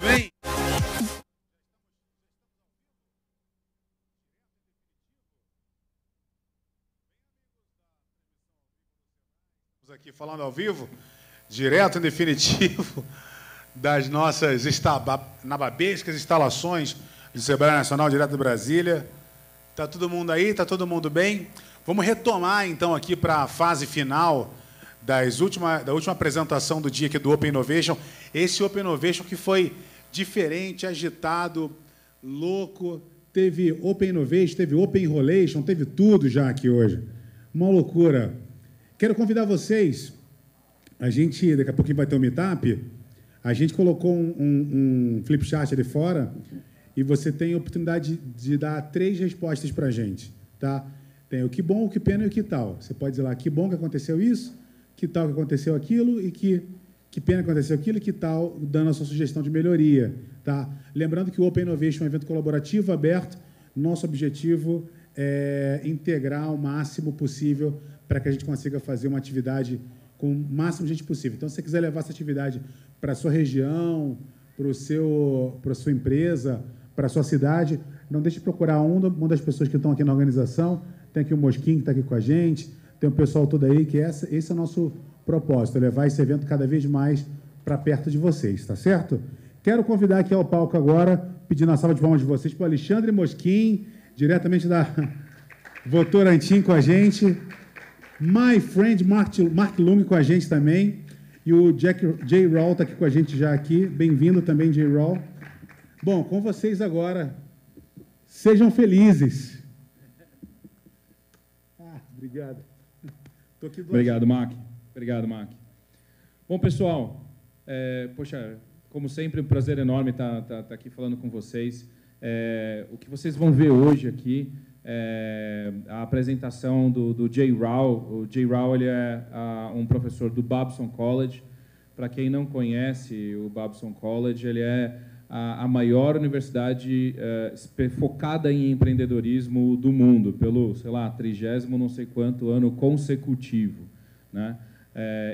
Bem, estamos aqui falando ao vivo, direto em definitivo, das nossas nababescas instalações do Sebrae Nacional, direto de Brasília. Está todo mundo aí? Está todo mundo bem? Vamos retomar, então, aqui para a fase final da última apresentação do dia aqui do Open Innovation. Esse Open Innovation que foi diferente, agitado, louco. Teve Open Innovation, teve Open Enrolation, teve tudo já aqui hoje. Uma loucura. Quero convidar vocês. A gente, daqui a pouquinho vai ter um meetup. A gente colocou um flip chart ali fora e você tem a oportunidade de dar 3 respostas para a gente. Tá? Tem o que bom, o que pena e o que tal. Você pode dizer lá, que bom que aconteceu isso, que tal que aconteceu aquilo e que pena que aconteceu aquilo e que tal, dando a sua sugestão de melhoria. Tá? Lembrando que o Open Innovation é um evento colaborativo, aberto. Nosso objetivo é integrar o máximo possível para que a gente consiga fazer uma atividade com o máximo de gente possível. Então, se você quiser levar essa atividade para a sua região, para a sua empresa, para a sua cidade, não deixe de procurar uma das pessoas que estão aqui na organização. Tem aqui o Mosquim, que está aqui com a gente, tem o pessoal todo aí, que esse é o nosso propósito, é levar esse evento cada vez mais para perto de vocês, tá certo? Quero convidar aqui ao palco agora, pedindo a salva de palmas de vocês, para o Alexandre Mosquim, diretamente da Votorantim com a gente, my friend Mark Lund com a gente também, e o J. Rawl está aqui com a gente já aqui, bem-vindo também, J. Rawl. Bom, com vocês agora, sejam felizes. Obrigado. Tô aqui do Obrigado, Mac. Obrigado, Mac. Bom, pessoal, poxa, como sempre, um prazer enorme estar aqui falando com vocês. O que vocês vão ver hoje aqui é a apresentação do J. Rawl. O J. Rawl ele é um professor do Babson College. Para quem não conhece o Babson College, ele é a maior universidade focada em empreendedorismo do mundo, pelo, sei lá, 30º não sei quanto ano consecutivo, né?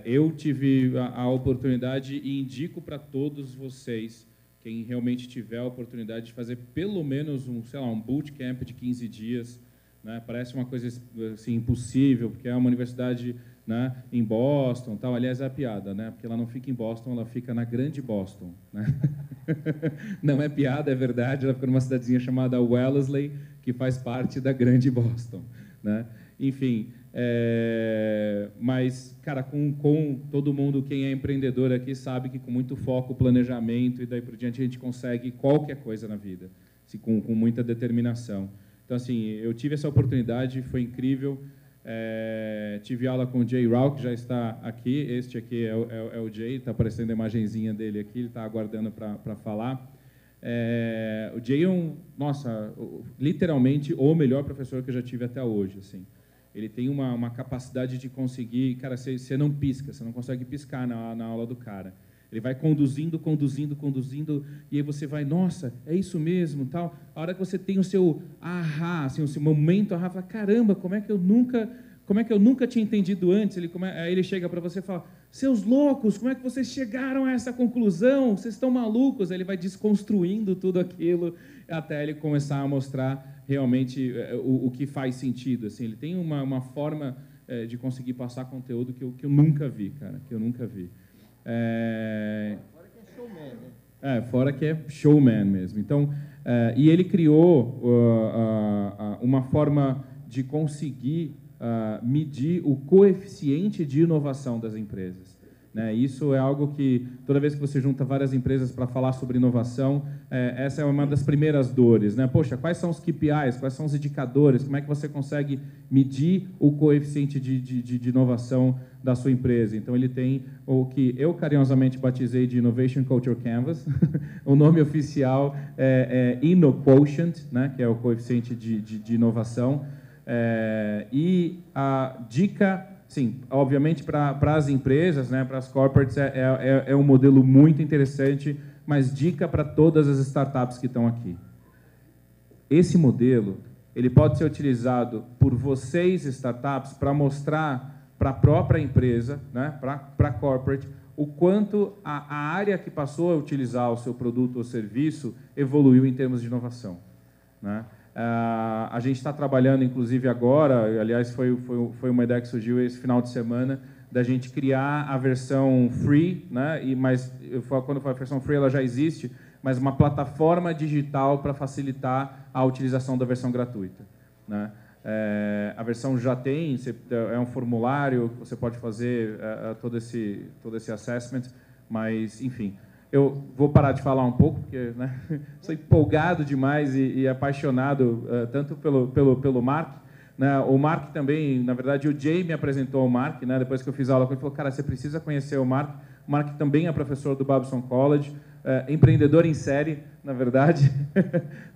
Eu tive a oportunidade e indico para todos vocês, quem realmente tiver a oportunidade de fazer pelo menos um bootcamp de 15 dias, né? Parece uma coisa assim, impossível, porque é uma universidade, né, em Boston, tal. Aliás, é a piada, né? Porque ela não fica em Boston, ela fica na grande Boston, né? Não é piada, é verdade. Ela fica numa cidadezinha chamada Wellesley, que faz parte da grande Boston, né? Enfim, mas, cara, com todo mundo, quem é empreendedor aqui sabe que com muito foco, planejamento e daí por diante a gente consegue qualquer coisa na vida, assim, com muita determinação. Então, assim, eu tive essa oportunidade, foi incrível. Tive aula com o J. Rawl, que já está aqui. Este aqui é o Jay, está aparecendo a imagenzinha dele aqui, ele está aguardando para falar. O Jay é literalmente o melhor professor que eu já tive até hoje. Assim. Ele tem uma capacidade de conseguir... Cara, você não pisca, você não consegue piscar na aula do cara. Ele vai conduzindo, e aí você vai, nossa, é isso mesmo, tal. A hora que você tem o seu ahá, assim, o seu momento ahá, fala, caramba, como é que eu nunca tinha entendido antes? Aí ele chega para você e fala, seus loucos, como é que vocês chegaram a essa conclusão? Vocês estão malucos? Aí ele vai desconstruindo tudo aquilo até ele começar a mostrar realmente o que faz sentido. Assim, ele tem uma forma de conseguir passar conteúdo que eu nunca vi, cara, que eu nunca vi. Fora que é showman, né? Fora que é showman mesmo. Então, e ele criou uma forma de conseguir medir o coeficiente de inovação das empresas, né? Isso é algo que, toda vez que você junta várias empresas para falar sobre inovação, essa é uma das primeiras dores, né? Poxa, quais são os KPIs, quais são os indicadores, como é que você consegue medir o coeficiente de inovação da sua empresa? Então, ele tem o que eu carinhosamente batizei de Innovation Culture Canvas. O nome oficial é InnoQuotient, né? Que é o coeficiente de inovação. E a dica, sim, obviamente para as empresas, né, para as corporates, é um modelo muito interessante, mas dica para todas as startups que estão aqui. Esse modelo ele pode ser utilizado por vocês, startups, para mostrar para a própria empresa, né, para a corporate, o quanto a área que passou a utilizar o seu produto ou serviço evoluiu em termos de inovação, né? A gente está trabalhando, inclusive agora, aliás, foi uma ideia que surgiu esse final de semana, da gente criar a versão free, né? Mas quando for a versão free, ela já existe, mas uma plataforma digital para facilitar a utilização da versão gratuita, né? A versão já tem, é um formulário que você pode fazer todo esse assessment, mas, enfim, eu vou parar de falar um pouco, porque, né, sou empolgado demais e apaixonado tanto pelo Mark, né? O Mark também, na verdade, o Jay me apresentou ao Mark, né? Depois que eu fiz a aula, ele falou, cara, você precisa conhecer o Mark. O Mark também é professor do Babson College, empreendedor em série, na verdade.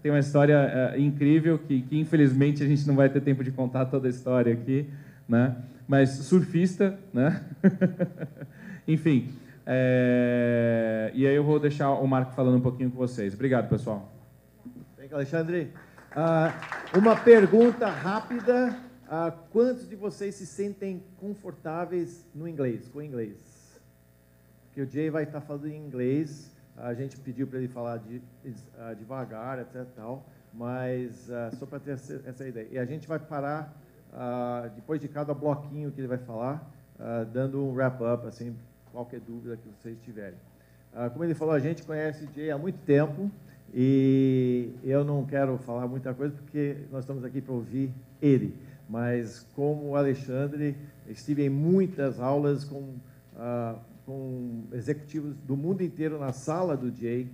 Tem uma história incrível que, infelizmente, a gente não vai ter tempo de contar toda a história aqui, né? Mas surfista, né? Enfim, e aí eu vou deixar o Mark falando um pouquinho com vocês. Obrigado, pessoal. Thank you, Alexandre. Uma pergunta rápida. Quantos de vocês se sentem confortáveis no inglês, com o inglês? Porque o Jay vai estar falando em inglês. A gente pediu para ele falar devagar, etc. Tal, mas só para ter essa ideia. E a gente vai parar, depois de cada bloquinho que ele vai falar, dando um wrap-up, assim, qualquer dúvida que vocês tiverem. Como ele falou, a gente conhece o Jay há muito tempo e eu não quero falar muita coisa porque nós estamos aqui para ouvir ele. Mas, como o Alexandre, estive em muitas aulas com executivos do mundo inteiro na sala do Jay,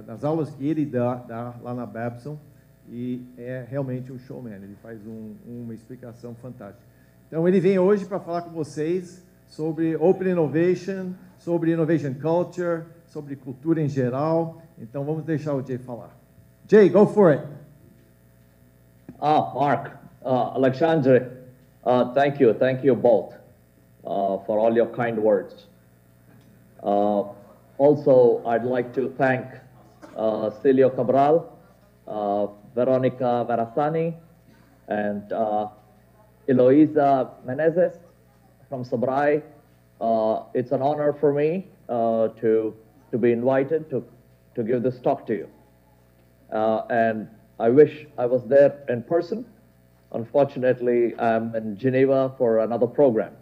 nas aulas que ele dá lá na Babson, e é realmente um showman, ele faz uma explicação fantástica. Então, ele vem hoje para falar com vocês sobre Open Innovation, sobre Innovation Culture, sobre cultura em geral. Então, vamos deixar o Jay falar. Jay, go for it. Mark, Alexandre, thank you both for all your kind words. Also, I'd like to thank Celio Cabral, Veronica Verasani, and Eloisa Menezes from Sebrae. It's an honor for me to be invited to give this talk to you. And I wish I was there in person. Unfortunately, I'm in Geneva for another program.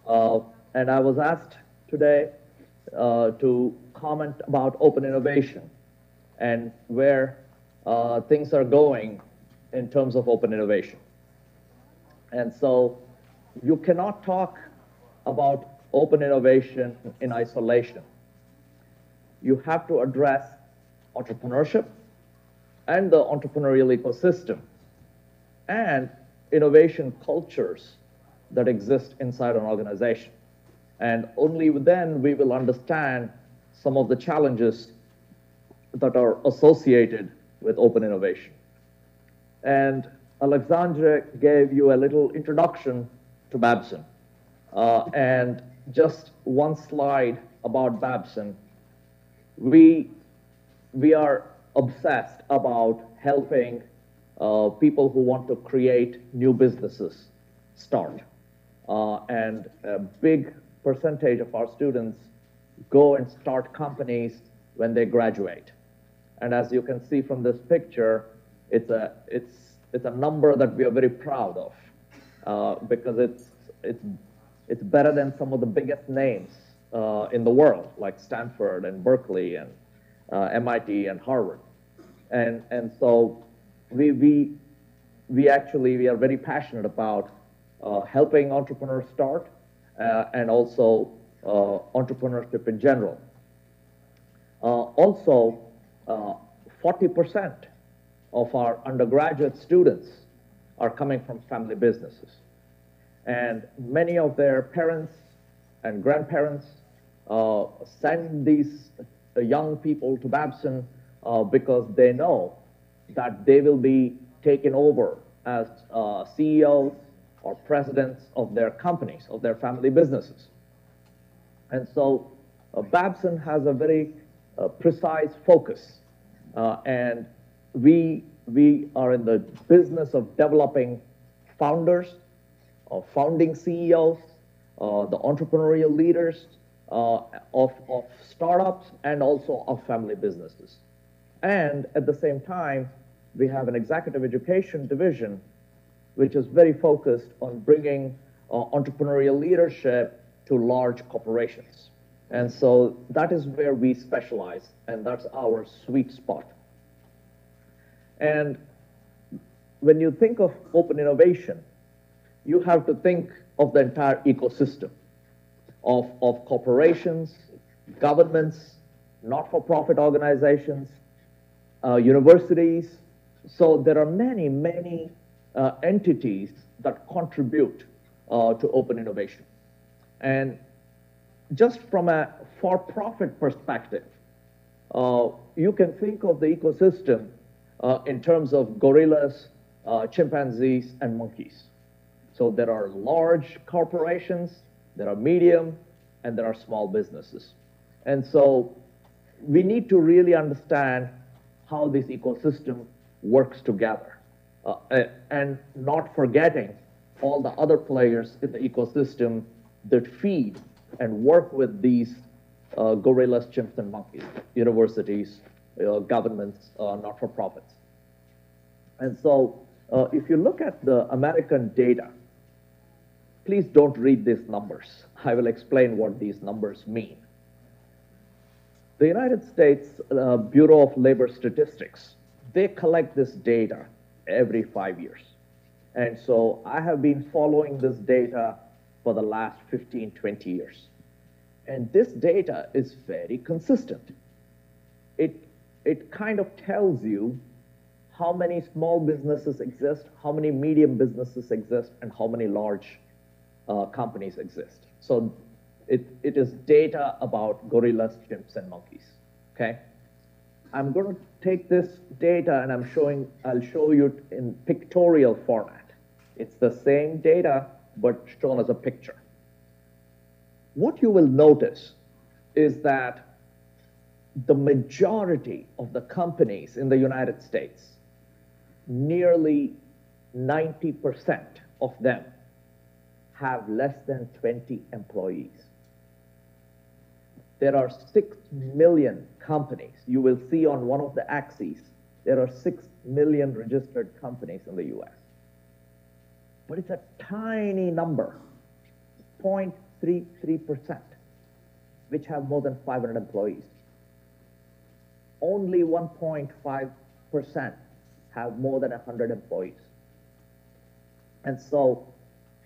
And I was asked today to comment about open innovation and where things are going in terms of open innovation. And so you cannot talk about open innovation in isolation. You have to address entrepreneurship and the entrepreneurial ecosystem and innovation cultures that exist inside an organization. And only then we will understand some of the challenges that are associated with open innovation. And Alexandre gave you a little introduction to Babson. And just one slide about Babson. We are obsessed about helping people who want to create new businesses start. And a big percentage of our students go and start companies when they graduate. And as you can see from this picture, it's a number that we are very proud of because it's better than some of the biggest names in the world, like Stanford and Berkeley and MIT and Harvard. And so we are very passionate about helping entrepreneurs start and also entrepreneurship in general. Also, 40% of our undergraduate students are coming from family businesses. And many of their parents and grandparents send these young people to Babson because they know that they will be taken over as CEOs or presidents of their companies, of their family businesses. And so Babson has a very precise focus. And we are in the business of developing founders, of founding CEOs, the entrepreneurial leaders, of startups and also of family businesses. And at the same time, we have an executive education division, which is very focused on bringing entrepreneurial leadership to large corporations. And so that is where we specialize, and that's our sweet spot. And when you think of open innovation, you have to think of the entire ecosystem of corporations, governments, not-for-profit organizations, universities. So there are many, many entities that contribute to open innovation. And just from a for-profit perspective, you can think of the ecosystem in terms of gorillas, chimpanzees, and monkeys. So there are large corporations, there are medium, and there are small businesses. And so we need to really understand how this ecosystem works together, and not forgetting all the other players in the ecosystem that feed and work with these gorillas, chimps, and monkeys, universities, governments, not-for-profits. And so if you look at the American data, please don't read these numbers. I will explain what these numbers mean. The United States Bureau of Labor Statistics, they collect this data every 5 years. And so I have been following this data for the last 15, 20 years. And this data is very consistent. It kind of tells you how many small businesses exist, how many medium businesses exist, and how many large companies exist. So it is data about gorillas, chimps, and monkeys, okay? I'm going to take this data and I'll show you in pictorial format. It's the same data, but shown as a picture. What you will notice is that the majority of the companies in the United States, nearly 90% of them, have less than 20 employees. There are 6 million companies. You will see on one of the axes, there are 6 million registered companies in the US. But it's a tiny number, 0.33%, which have more than 500 employees. Only 1.5% have more than 100 employees. And so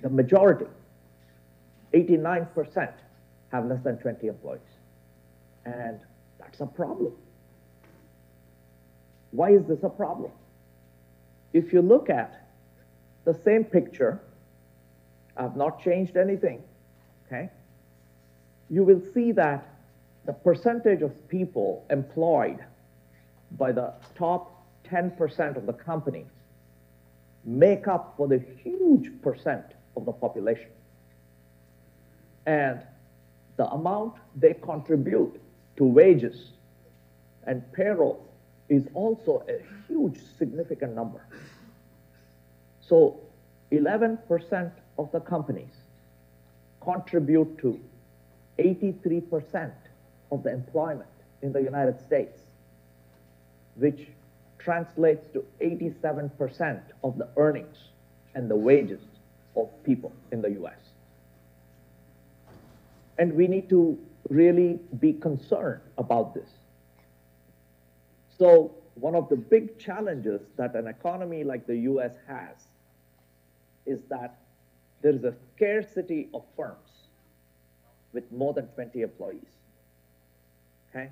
the majority, 89%, have less than 20 employees. And that's a problem. Why is this a problem? If you look at the same picture, I've not changed anything, okay? You will see that the percentage of people employed by the top 10% of the company make up for the huge percent of the population. And the amount they contribute to wages and payroll is also a huge, significant number. So 11% of the companies contribute to 83% of the employment in the United States, which translates to 87% of the earnings and the wages of people in the US. And we need to really be concerned about this. So one of the big challenges that an economy like the US has is that there is a scarcity of firms with more than 20 employees, okay?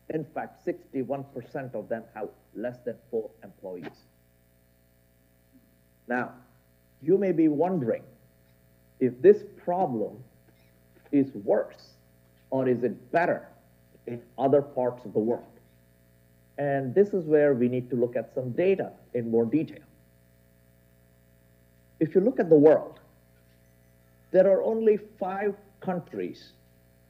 In fact, 61% of them have less than 4 employees. Now, you may be wondering if this problem is worse or is it better in other parts of the world. And this is where we need to look at some data in more detail. If you look at the world, there are only 5 countries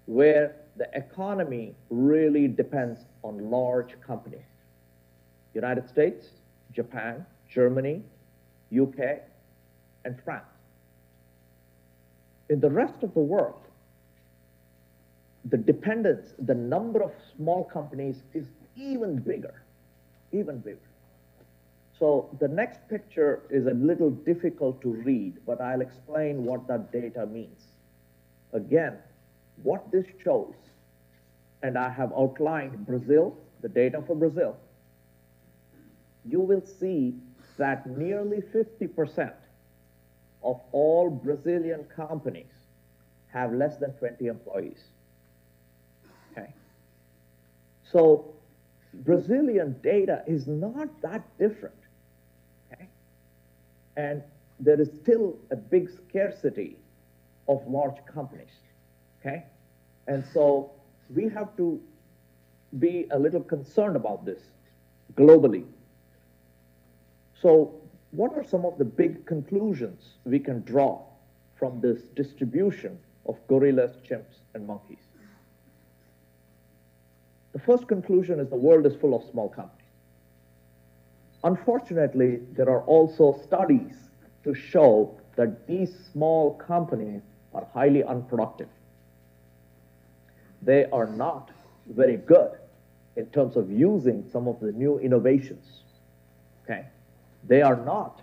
where the economy really depends on large companies: United States, Japan, Germany, UK, and France. In the rest of the world, the dependence, the number of small companies is even bigger, even bigger. So the next picture is a little difficult to read, but I'll explain what that data means. Again, what this shows, and I have outlined Brazil, the data for Brazil, you will see that nearly 50% of all Brazilian companies have less than 20 employees. Okay? So Brazilian data is not that different. Okay? And there is still a big scarcity of large companies. Okay? And so we have to be a little concerned about this globally. So what are some of the big conclusions we can draw from this distribution of gorillas, chimps, and monkeys? The first conclusion is the world is full of small companies. Unfortunately, there are also studies to show that these small companies are highly unproductive. They are not very good in terms of using some of the new innovations. Okay? They are not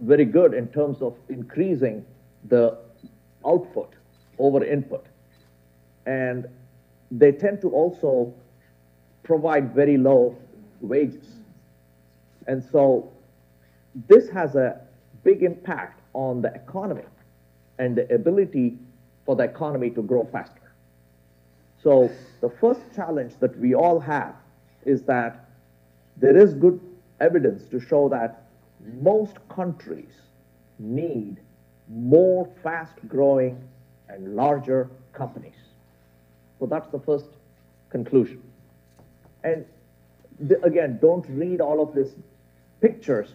very good in terms of increasing the output over input. And they tend to also provide very low wages. And so this has a big impact on the economy and the ability for the economy to grow faster. So the first challenge that we all have is that there is good evidence to show that most countries need more fast-growing and larger companies. So that's the first conclusion. And again, don't read all of these pictures,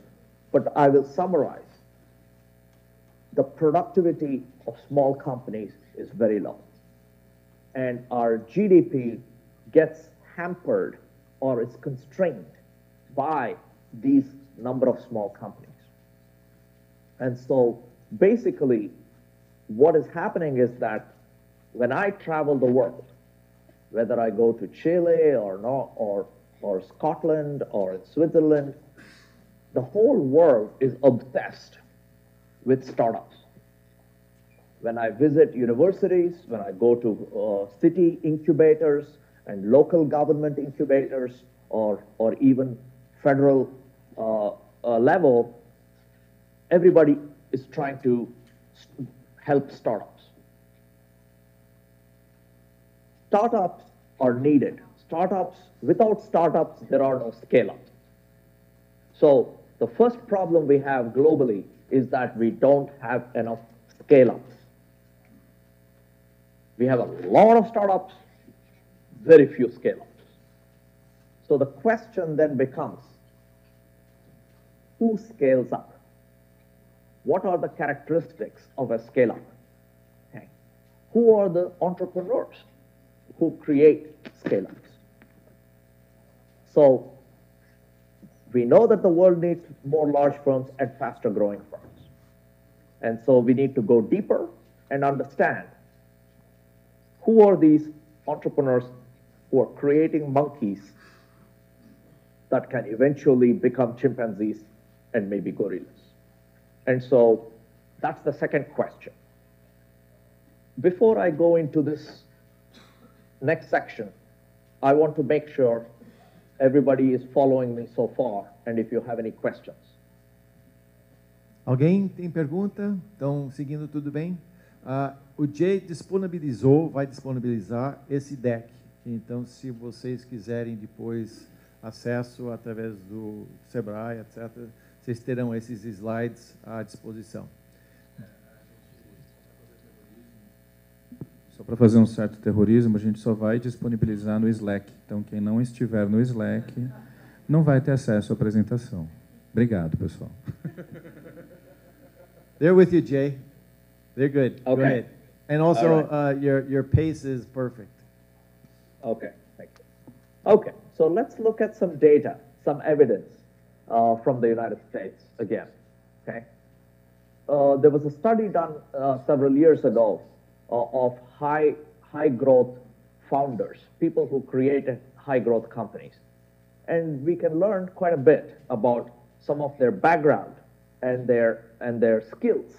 but I will summarize. The productivity of small companies is very low. And our GDP gets hampered or is constrained by these number of small companies. And so basically what is happening is that when I travel the world, whether I go to Chile or Scotland or Switzerland, the whole world is obsessed with startups. When I visit universities, when I go to city incubators and local government incubators or even federal level, everybody is trying to help startups. Startups are needed. Without startups, there are no scale-ups. So the first problem we have globally is that we don't have enough scale-ups. We have a lot of startups, very few scale-ups. So the question then becomes, who scales up? What are the characteristics of a scale-up? Okay. Who are the entrepreneurs who create scale-ups? So we know that the world needs more large firms and faster growing firms. And so we need to go deeper and understand who are these entrepreneurs who are creating monkeys that can eventually become chimpanzees and maybe gorillas. And so that's the second question. Before I go into this next section, I want to make sure everybody is following me so far, and if you have any questions. Alguém tem pergunta? Estão seguindo tudo bem? O Jay vai disponibilizar esse deck. Então, se vocês quiserem depois acesso através do Sebrae, etc., vocês terão esses slides à disposição. Só para fazer um certo terrorismo, a gente só vai disponibilizar no Slack. Então, quem não estiver no Slack não vai ter acesso à apresentação. Obrigado, pessoal. They're with you, Jay. They're good. Okay. Go ahead. And also, right. Your pace is perfect. Okay, thank you. Okay, so let's look at some data, some evidence from the United States again. Okay, there was a study done several years ago of high high growth founders, people who created high growth companies. And we can learn quite a bit about some of their background and their skills.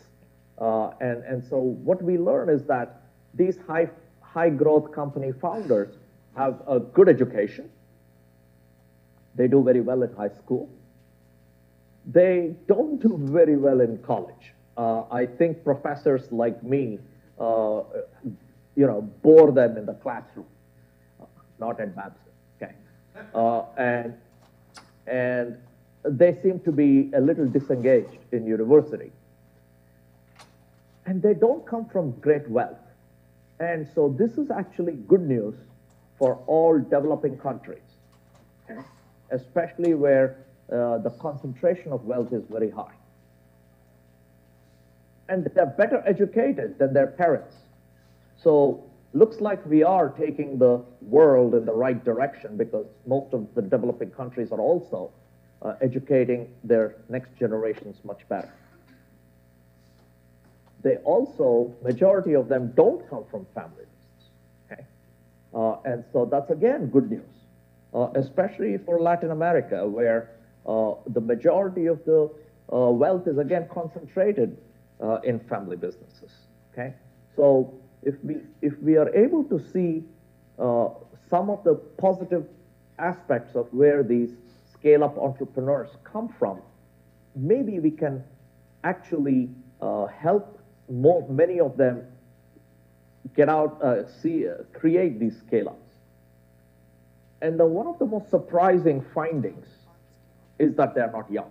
And so what we learn is that these high growth company founders have a good education. They do very well in high school. They don't do very well in college. I think professors like me, bore them in the classroom, not at Babson. Okay, and they seem to be a little disengaged in university, and they don't come from great wealth. And so this is actually good news for all developing countries, okay? Especially where the concentration of wealth is very high. And they're better educated than their parents. So looks like we are taking the world in the right direction, because most of the developing countries are also educating their next generations much better. They also, majority of them don't come from family business, okay? And so that's again good news, especially for Latin America, where the majority of the wealth is again concentrated in family businesses, okay? So if we are able to see some of the positive aspects of where these scale-up entrepreneurs come from, maybe we can actually help many of them get out, create these scale-ups. And one of the most surprising findings is that they're not young,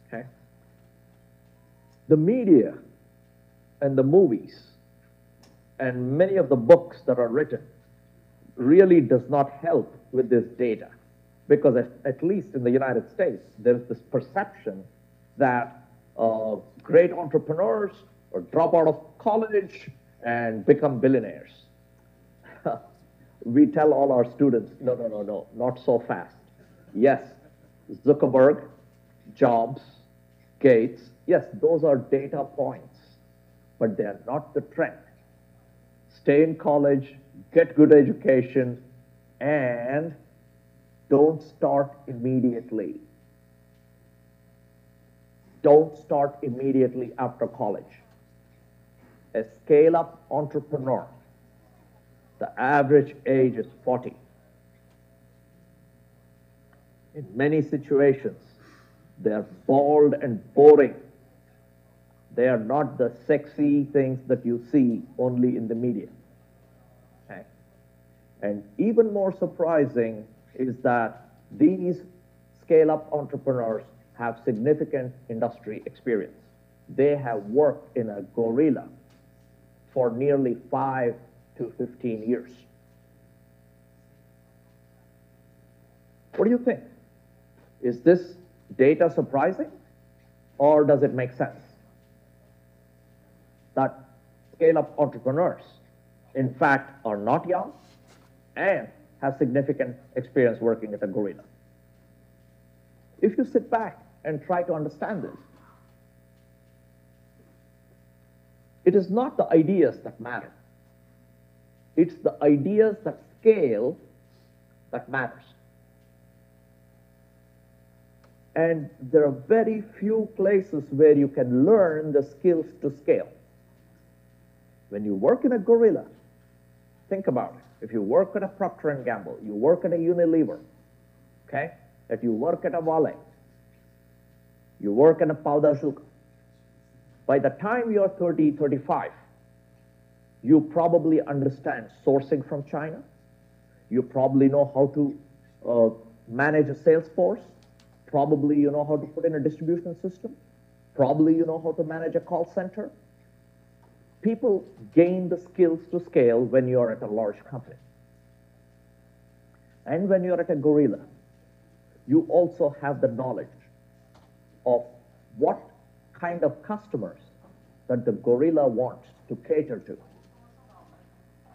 okay? The media and the movies and many of the books that are written really does not help with this data, because at least in the United States, there's this perception that great entrepreneurs or drop out of college and become billionaires. We tell all our students, no, not so fast. Yes, Zuckerberg, Jobs, Gates, yes, those are data points, but they're not the trend. Stay in college, get good education, and don't start immediately. Don't start immediately after college. A scale-up entrepreneur, the average age is 40. In many situations, they are bald and boring. They are not the sexy things that you see only in the media. Okay? And even more surprising is that these scale-up entrepreneurs have significant industry experience. They have worked in a gorilla for nearly 5 to 15 years. What do you think? Is this data surprising, or does it make sense that scale-up entrepreneurs, in fact, are not young and have significant experience working at a gorilla? If you sit back and try to understand this, it is not the ideas that matter. It's the ideas that scale that matters. And there are very few places where you can learn the skills to scale. When you work in a gorilla, think about it. If you work at a Procter & Gamble, you work at a Unilever, okay? If you work at a Vale, you work at a Pau d'Ajuca. By the time you're 30, 35, you probably understand sourcing from China. You probably know how to manage a sales force. Probably you know how to put in a distribution system. Probably you know how to manage a call center. People gain the skills to scale when you're at a large company. And when you're at a gorilla, you also have the knowledge of what kind of customers that the gorilla wants to cater to.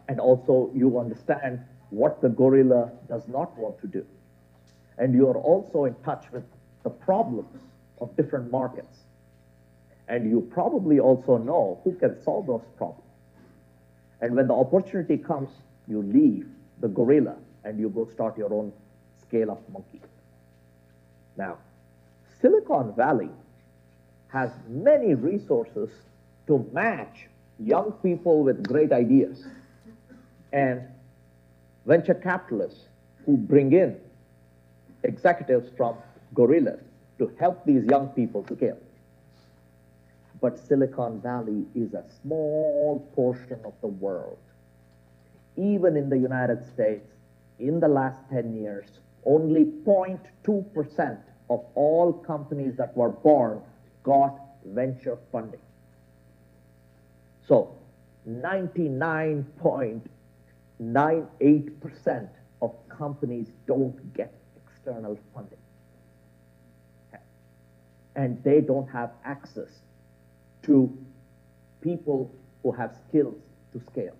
And also you understand what the gorilla does not want to do. And you are also in touch with the problems of different markets. And you probably also know who can solve those problems. And when the opportunity comes, you leave the gorilla and you go start your own scale-up monkey. Now, Silicon Valley has many resources to match young people with great ideas and venture capitalists who bring in executives from gorillas to help these young people scale. But Silicon Valley is a small portion of the world. Even in the United States, in the last 10 years, only 0.2% of all companies that were born got venture funding. So 99.98% of companies don't get external funding. Okay. And they don't have access to people who have skills to scale.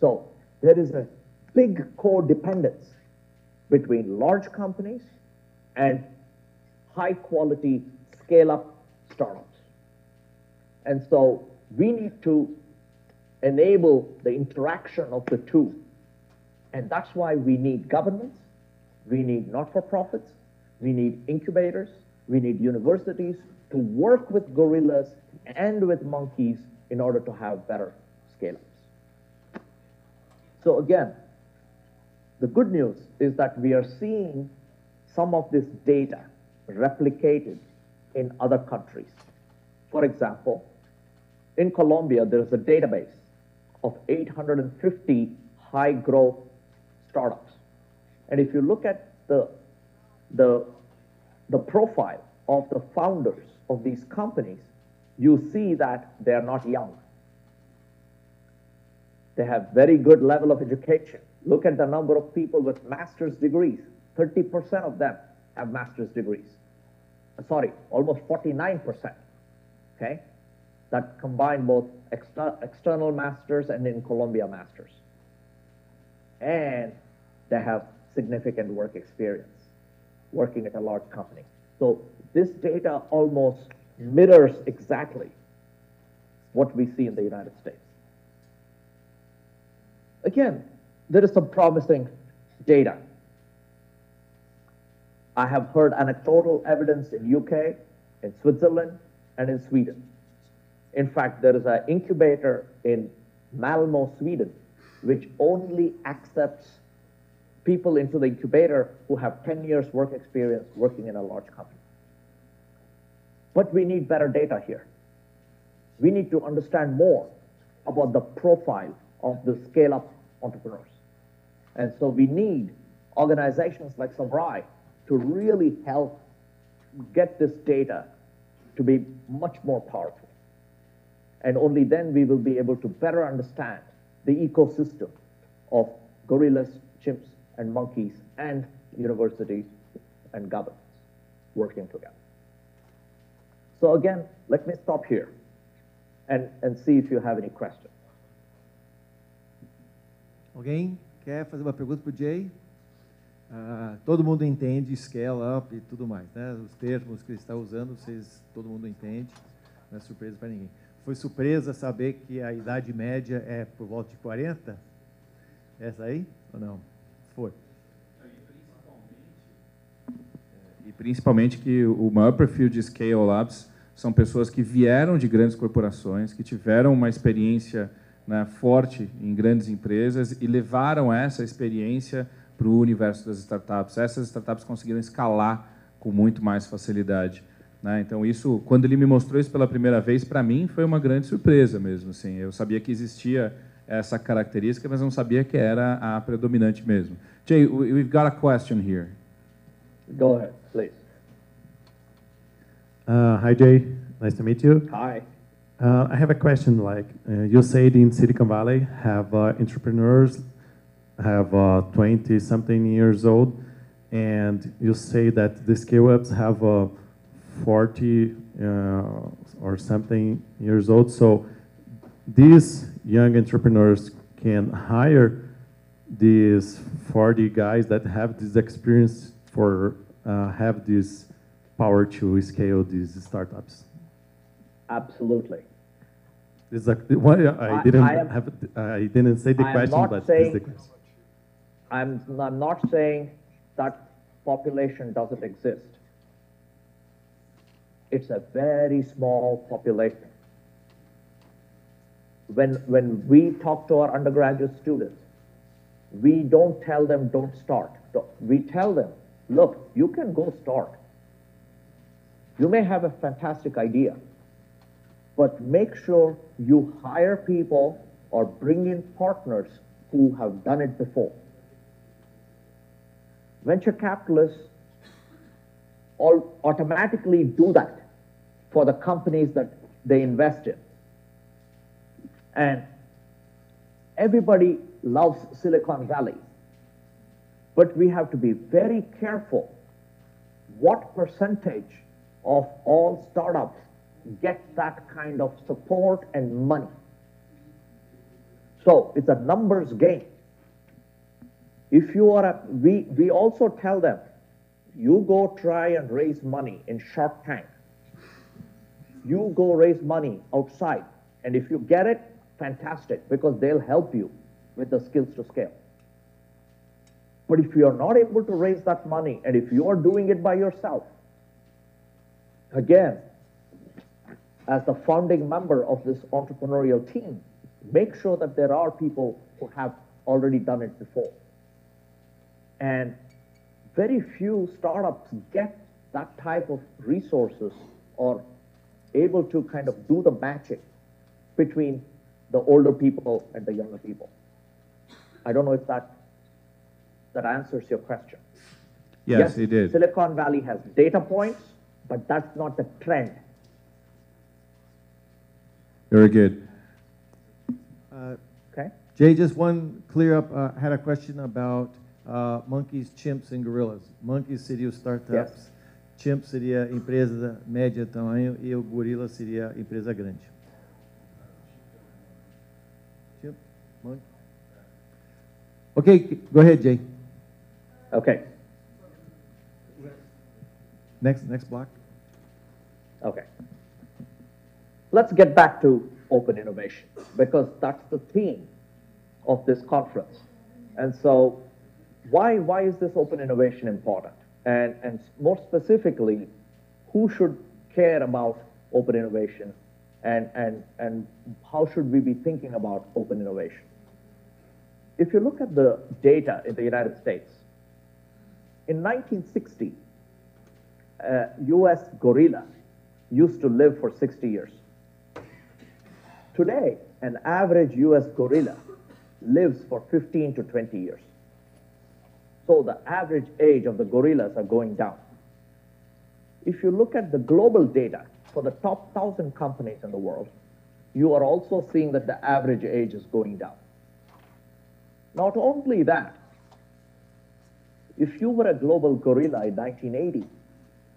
So there is a big codependence between large companies and high-quality scale-up startups. And so we need to enable the interaction of the two. And that's why we need governments, we need not-for-profits, we need incubators, we need universities to work with gorillas and with monkeys in order to have better scale-ups. So again, the good news is that we are seeing some of this data replicated in other countries. For example, in Colombia, there is a database of 850 high-growth startups. And if you look at the profile of the founders of these companies, you see that they are not young. They have very good level of education. Look at the number of people with master's degrees. 30% of them have master's degrees. Sorry, almost 49%, okay? That combine both external masters and in Colombia masters. And they have significant work experience working at a large company. So this data almost mirrors exactly what we see in the United States. Again, there is some promising data. I have heard anecdotal evidence in UK, in Switzerland, and in Sweden. In fact, there is an incubator in Malmö, Sweden, which only accepts people into the incubator who have 10 years work experience working in a large company. But we need better data here. We need to understand more about the profile of the scale-up entrepreneurs. And so we need organizations like Sebrae to really help get this data to be much more powerful. And only then we will be able to better understand the ecosystem of gorillas, chimps, and monkeys, and universities and governments working together. So again, let me stop here and see if you have any questions. Alguém quer fazer uma pergunta para o Jay? Todo mundo entende scale up e tudo mais, né? Os termos que ele está usando, todo mundo entende, não é surpresa para ninguém. Foi surpresa saber que a idade média é por volta de 40? Essa aí ou não? Foi. E principalmente que o maior perfil de Scale Labs são pessoas que vieram de grandes corporações, que tiveram uma experiência, né, forte em grandes empresas e levaram essa experiência para o universo das startups. Essas startups conseguiram escalar com muito mais facilidade, né? Então, isso, quando ele me mostrou isso pela primeira vez, para mim foi uma grande surpresa mesmo. Assim. Eu sabia que existia essa característica, mas não sabia que era a predominante mesmo. Jay, we've got a question here. Go ahead, please. Hi, Jay. Nice to meet you. Hi. I have a question. Like you said, in Silicon Valley, have entrepreneurs have 20-something years old, and you say that the scale-ups have 40 or something years old. So these young entrepreneurs can hire these 40 guys that have this experience for have this power to scale these startups. Absolutely. This is I didn't say the question, but this is the question. I'm not saying that population doesn't exist. It's a very small population. When we talk to our undergraduate students, we don't tell them don't start. We tell them, look, you can go start. You may have a fantastic idea, but make sure you hire people or bring in partners who have done it before. Venture capitalists all automatically do that for the companies that they invest in. And everybody loves Silicon Valley, but we have to be very careful what percentage of all startups get that kind of support and money. So it's a numbers game. If you are we also tell them, you go try and raise money in Shark Tank. You go raise money outside, and if you get it, fantastic, because they'll help you with the skills to scale. But if you are not able to raise that money, and if you are doing it by yourself, again, as the founding member of this entrepreneurial team, make sure that there are people who have already done it before. And very few startups get that type of resources or able to kind of do the matching between the older people and the younger people. I don't know if that answers your question. Yes, it did. Silicon Valley has data points, but that's not the trend. Very good. Okay. Jay, just one clear up. Had a question about monkeys, chimps, and gorillas. Monkeys seria os startups, Yes. chimp seria empresa média tamanho e o gorila seria empresa grande. Chimp, monkey. Okay, go ahead, Jay. Okay. Next block. Okay. Let's get back to open innovation, because that's the theme of this conference. And so why is this open innovation important? And more specifically, who should care about open innovation, and how should we be thinking about open innovation? If you look at the data in the United States, in 1960, US gorilla used to live for 60 years. Today, an average US gorilla lives for 15 to 20 years. So the average age of the gorillas are going down. If you look at the global data for the top 1,000 companies in the world, you are also seeing that the average age is going down. Not only that, if you were a global gorilla in 1980,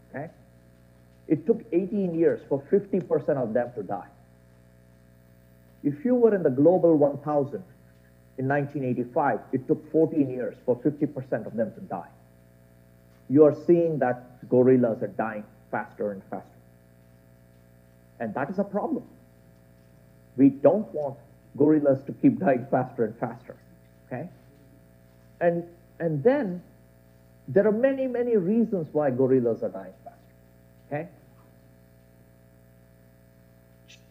okay, it took 18 years for 50% of them to die. If you were in the global 1,000 in 1985, it took 14 years for 50% of them to die. You are seeing that gorillas are dying faster and faster. And that is a problem. We don't want gorillas to keep dying faster and faster, okay? And then there are many, many reasons why gorillas are dying faster, okay?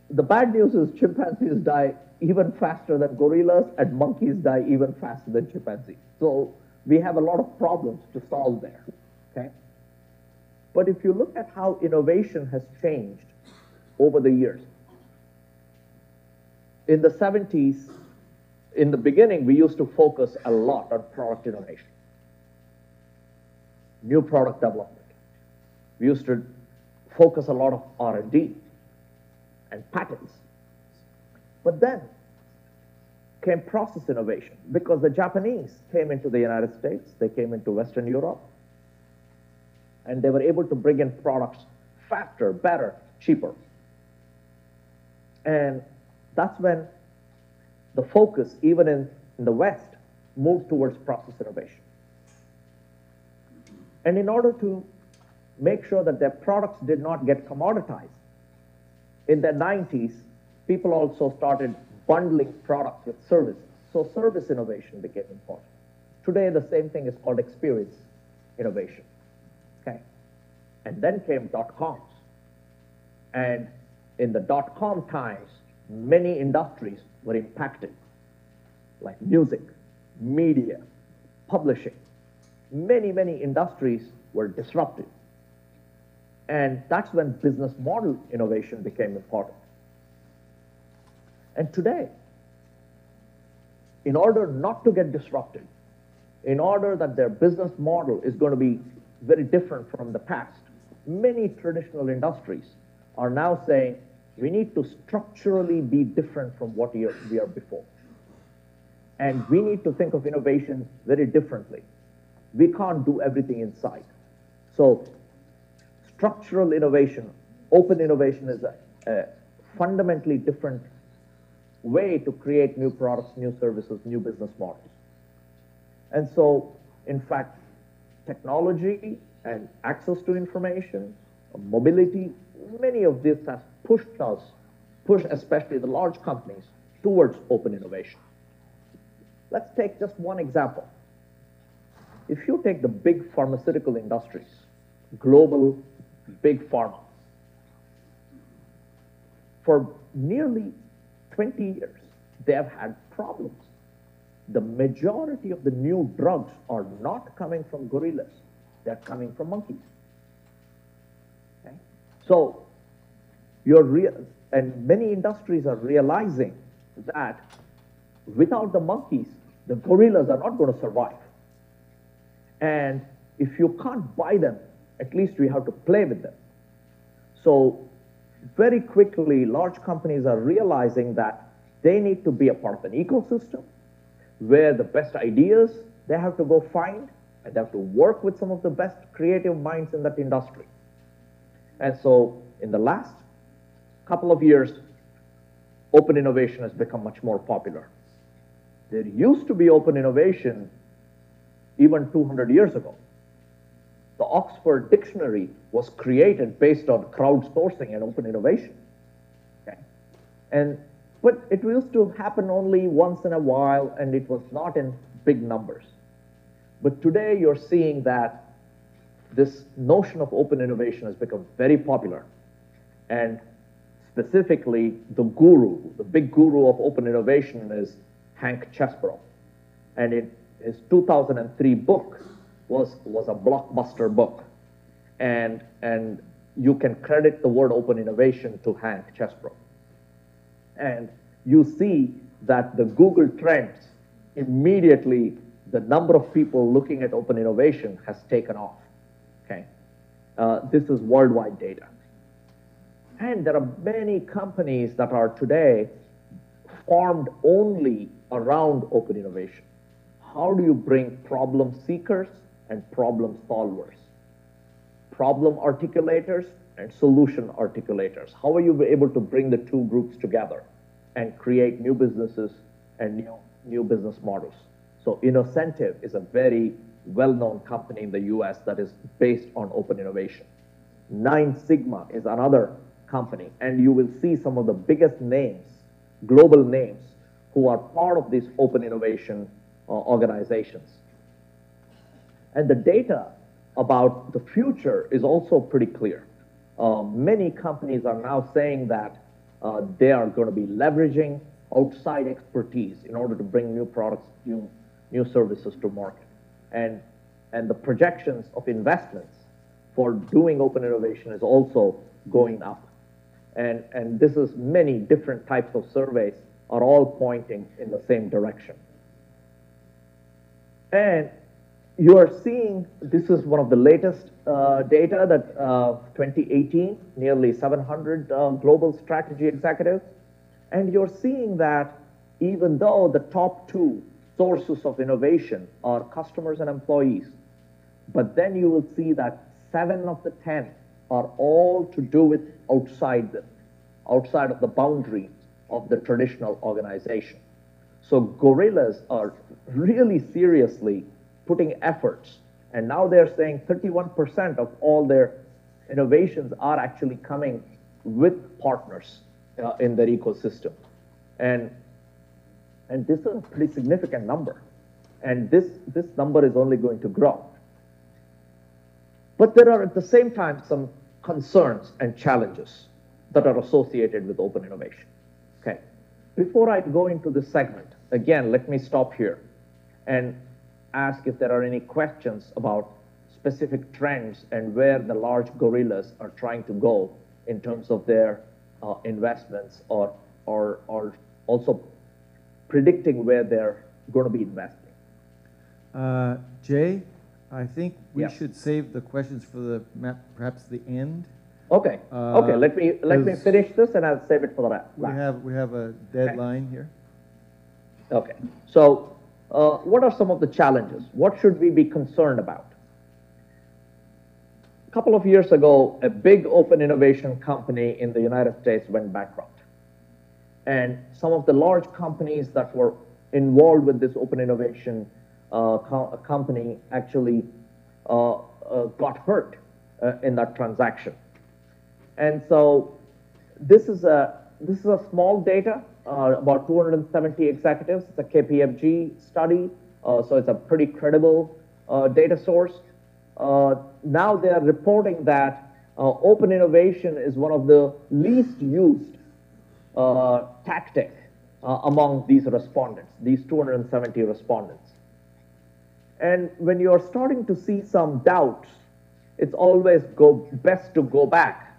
The bad news is chimpanzees die even faster than gorillas, and monkeys die even faster than chimpanzees. So we have a lot of problems to solve there, okay? But if you look at how innovation has changed over the years, in the 70s, in the beginning, we used to focus a lot on product innovation, new product development. We used to focus a lot of R&D and patents. But then came process innovation, because the Japanese came into the United States, they came into Western Europe, and they were able to bring in products faster, better, cheaper. And that's when the focus, even in the West, moved towards process innovation. And in order to make sure that their products did not get commoditized, in the 90s, people also started bundling products with services. So service innovation became important. Today, the same thing is called experience innovation. Okay? And then came dot-coms. And in the dot-com times, many industries were impacted, like music, media, publishing. Many, many industries were disrupted. And that's when business model innovation became important. And today, in order not to get disrupted, in order that their business model is going to be very different from the past, many traditional industries are now saying, we need to structurally be different from what we are before. And we need to think of innovation very differently. We can't do everything inside. So structural innovation, open innovation is a fundamentally different way to create new products, new services, new business models. And so, in fact, technology and access to information, mobility, many of this has pushed especially the large companies towards open innovation. Let's take just one example. If you take the big pharmaceutical industries, global big pharma, for nearly 20 years, they have had problems. The majority of the new drugs are not coming from gorillas. They're coming from monkeys. Okay? So, and many industries are realizing that without the monkeys, the gorillas are not going to survive. And if you can't buy them, at least we have to play with them. So very quickly, large companies are realizing that they need to be a part of an ecosystem where the best ideas they have to go find, and they have to work with some of the best creative minds in that industry. And so in the last couple of years, open innovation has become much more popular. There used to be open innovation even 200 years ago. The Oxford Dictionary was created based on crowdsourcing and open innovation. Okay? But it used to happen only once in a while, and it was not in big numbers. But today you're seeing that this notion of open innovation has become very popular. And specifically, the big guru of open innovation is Hank Chesbrough. And in his 2003 book was a blockbuster book. And you can credit the word open innovation to Hank Chesbrough. And you see that the Google Trends, immediately the number of people looking at open innovation has taken off. Okay? This is worldwide data. And there are many companies that are today formed only around open innovation. How do you bring problem seekers and problem solvers? Problem articulators and solution articulators. How are you able to bring the two groups together and create new businesses and new business models? So Innocentive is a very well-known company in the US that is based on open innovation. Nine Sigma is another company, and you will see some of the biggest names, global names, who are part of these open innovation organizations. And the data about the future is also pretty clear. Many companies are now saying that they are going to be leveraging outside expertise in order to bring new products, new services to market. And the projections of investments for doing open innovation is also going up. And this is many different types of surveys are all pointing in the same direction. And you are seeing, this is one of the latest data that 2018, nearly 700 global strategy executives. And you're seeing that even though the top two sources of innovation are customers and employees, but then you will see that 7 of the 10 are all to do with outside of the boundaries of the traditional organization. So gorillas are really seriously putting efforts, and now they're saying 31% of all their innovations are actually coming with partners. in their ecosystem. And this is a pretty significant number. And this number is only going to grow. But there are at the same time some concerns and challenges that are associated with open innovation. Okay. Before I go into this segment, again, let me stop here and ask if there are any questions about specific trends and where the large gorillas are trying to go in terms of their investments or also predicting where they're going to be investing. Jay, I think we Yes. should save the questions for perhaps the end. Okay. Okay. Let me finish this, and I'll save it for the last. We have a deadline here. Okay. So, what are some of the challenges? What should we be concerned about? A couple of years ago, a big open innovation company in the United States went bankrupt. And some of the large companies that were involved with this open innovation company actually got hurt in that transaction. And so this is a small data, about 270 executives. It's a KPMG study, so it's a pretty credible data source. Now they are reporting that open innovation is one of the least used tactic among these respondents, these 270 respondents. And when you're starting to see some doubts, it's always best to go back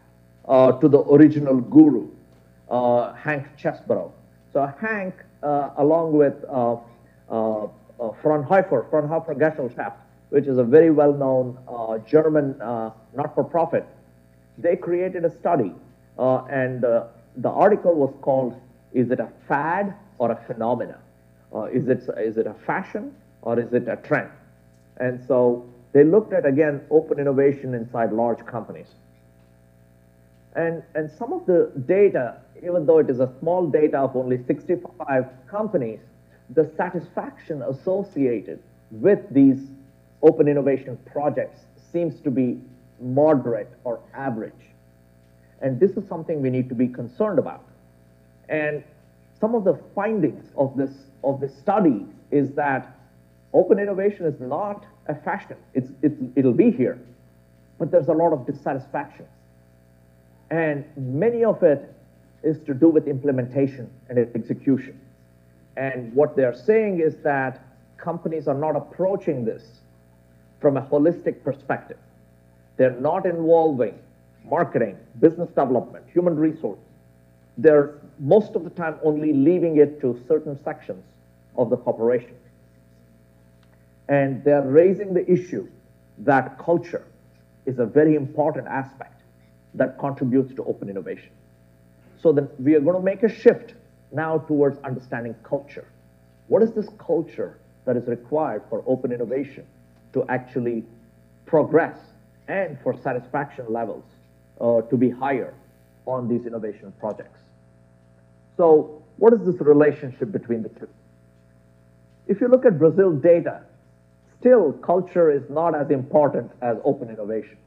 to the original guru, Hank Chesbrough. So Hank, along with Fraunhofer Gesellschaft, which is a very well-known German not-for-profit, they created a study, and the article was called, "Is it a fad or a phenomena? Is it a fashion or is it a trend?" And so they looked at, again, open innovation inside large companies. And some of the data, even though it is a small data of only 65 companies, the satisfaction associated with these open innovation projects seems to be moderate or average. And this is something we need to be concerned about. And some of the findings of this study is that open innovation is not a fashion. It'll be here, but there's a lot of dissatisfaction. And many of it is to do with implementation and execution. And what they're saying is that companies are not approaching this from a holistic perspective. They're not involving marketing, business development, human resources. They're most of the time only leaving it to certain sections of the corporation. And they're raising the issue that culture is a very important aspect that contributes to open innovation. So then we are going to make a shift now towards understanding culture. What is this culture that is required for open innovation to actually progress and for satisfaction levels to be higher on these innovation projects? So what is this relationship between the two? If you look at Brazil data, still culture is not as important as open innovation.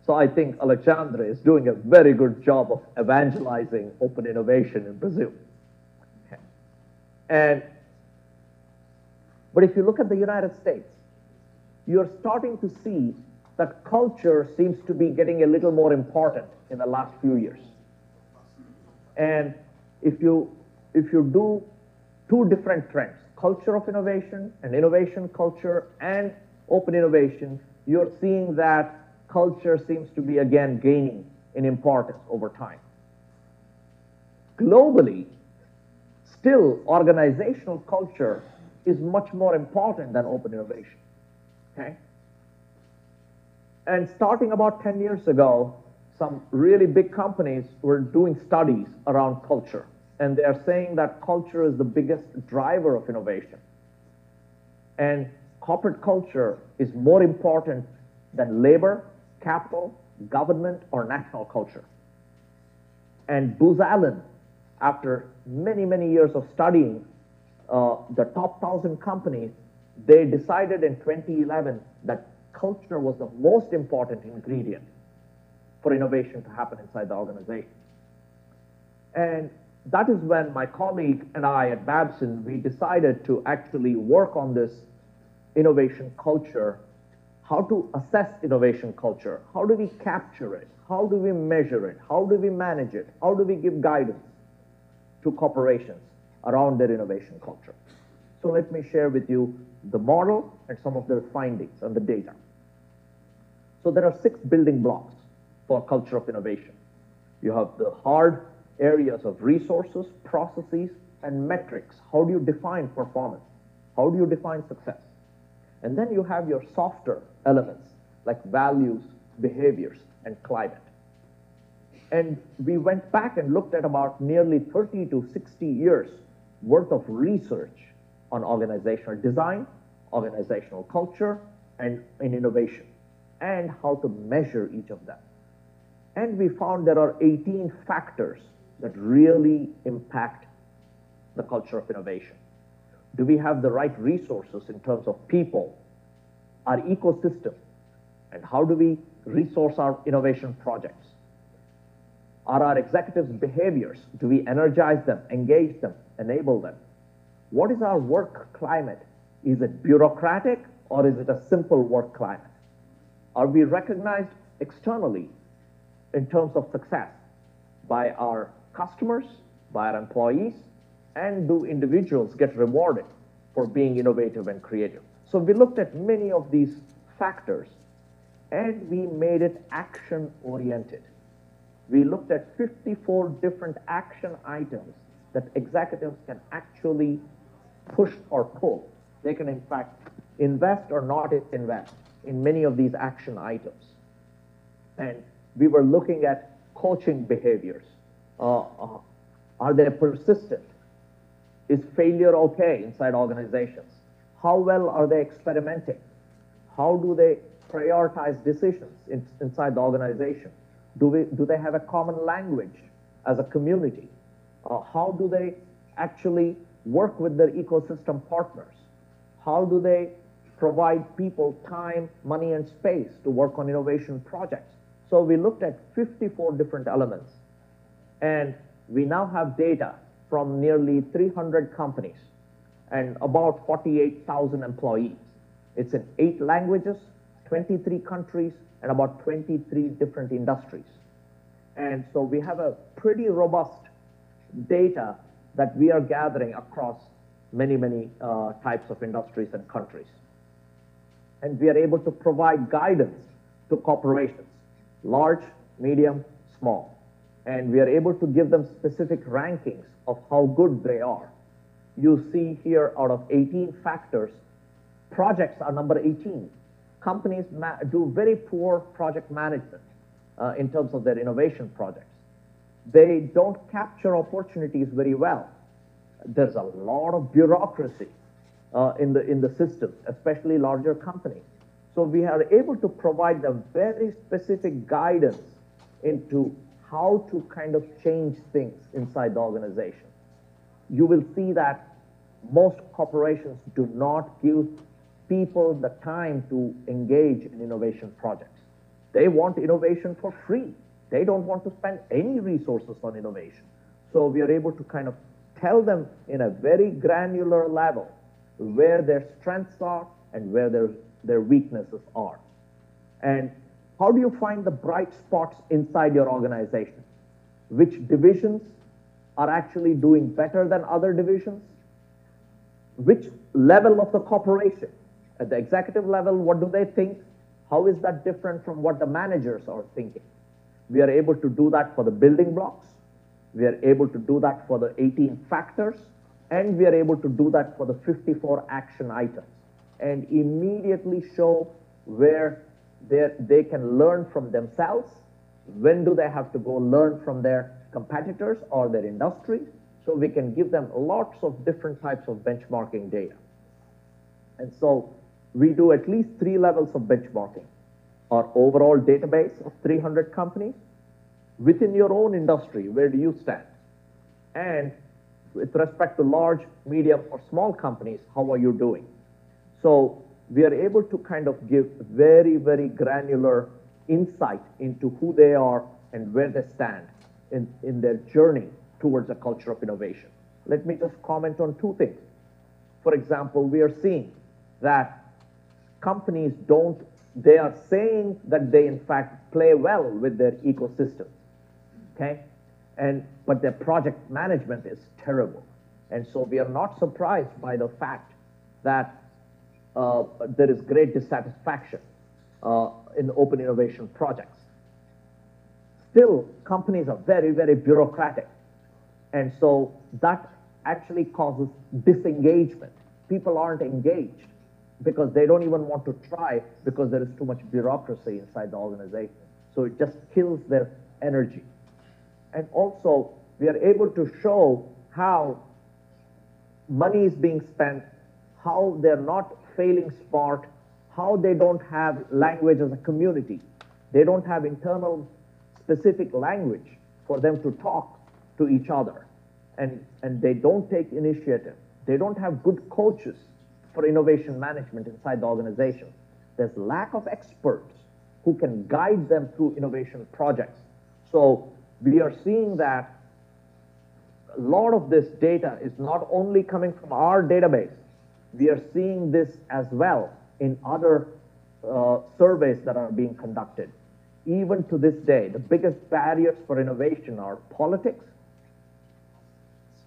So I think Alexandre is doing a very good job of evangelizing open innovation in Brazil. Okay. But if you look at the United States, you're starting to see that culture seems to be getting a little more important in the last few years. And if you do two different trends, culture of innovation and innovation culture and open innovation, you're seeing that culture seems to be again gaining in importance over time. Globally, still organizational culture is much more important than open innovation. Okay? And starting about 10 years ago, some really big companies were doing studies around culture. And they are saying that culture is the biggest driver of innovation. And corporate culture is more important than labor, capital, government, or national culture. And Booz Allen, after many, many years of studying the top 1,000 companies, they decided in 2011 that culture was the most important ingredient for innovation to happen inside the organization. And that is when my colleague and I at Babson, we decided to actually work on this innovation culture, how to assess innovation culture, how do we capture it, how do we measure it, how do we manage it, how do we give guidance to corporations around their innovation culture. So let me share with you the model and some of their findings and the data. So there are 6 building blocks for culture of innovation. You have the hard areas of resources, processes, and metrics. How do you define performance? How do you define success? And then you have your softer elements like values, behaviors, and climate. And we went back and looked at about nearly 30 to 60 years worth of research on organizational design, organizational culture, and in innovation, and how to measure each of them. And we found there are 18 factors that really impact the culture of innovation. Do we have the right resources in terms of people, our ecosystem, and how do we resource our innovation projects? Are our executives' behaviors? Do we energize them, engage them, enable them? What is our work climate? Is it bureaucratic or is it a simple work climate? Are we recognized externally in terms of success by our customers, by our employees, and do individuals get rewarded for being innovative and creative? So we looked at many of these factors and we made it action-oriented. We looked at 54 different action items that executives can actually push or pull. They can, in fact, invest or not invest in many of these action items. And we were looking at coaching behaviors. Are they persistent? Is failure okay inside organizations? How well are they experimenting? How do they prioritize decisions inside the organization? Do they have a common language as a community? How do they actually work with their ecosystem partners? How do they provide people time, money, and space to work on innovation projects? So we looked at 54 different elements, and we now have data from nearly 300 companies and about 48,000 employees. It's in 8 languages, 23 countries, and about 23 different industries. And so we have a pretty robust data that we are gathering across many, many types of industries and countries. And we are able to provide guidance to corporations, large, medium, small. And we are able to give them specific rankings of how good they are. You see here, out of 18 factors, projects are number 18. Companies do very poor project management in terms of their innovation projects. They don't capture opportunities very well. There's a lot of bureaucracy in the system, especially larger companies. So we are able to provide them very specific guidance into how to kind of change things inside the organization. You will see that most corporations do not give people the time to engage in innovation projects. They want innovation for free. They don't want to spend any resources on innovation. So we are able to kind of tell them in a very granular level where their strengths are and where their weaknesses are. And how do you find the bright spots inside your organization? Which divisions are actually doing better than other divisions? Which level of the corporation? At the executive level, what do they think? How is that different from what the managers are thinking? We are able to do that for the building blocks. We are able to do that for the 18 factors. And we are able to do that for the 54 action items. And immediately show where they can learn from themselves. When do they have to go learn from their competitors or their industry? So we can give them lots of different types of benchmarking data. And so we do at least 3 levels of benchmarking. Our overall database of 300 companies. Within your own industry, where do you stand? And with respect to large, medium, or small companies, how are you doing? So we are able to kind of give very, very granular insight into who they are and where they stand in their journey towards a culture of innovation. Let me just comment on two things. For example, we are seeing that companies they are saying that they in fact play well with their ecosystem, okay? But their project management is terrible. And so we are not surprised by the fact that there is great dissatisfaction in open innovation projects. Still, companies are very, very bureaucratic. And so that actually causes disengagement. People aren't engaged because they don't even want to try because there is too much bureaucracy inside the organization. So it just kills their energy. And also, we are able to show how money is being spent, how they're not failing smart, how they don't have language as a community. They don't have internal specific language for them to talk to each other. And they don't take initiative. They don't have good coaches for innovation management inside the organization. There's lack of experts who can guide them through innovation projects. So we are seeing that a lot of this data is not only coming from our database, we are seeing this as well in other surveys that are being conducted. Even to this day, the biggest barriers for innovation are politics,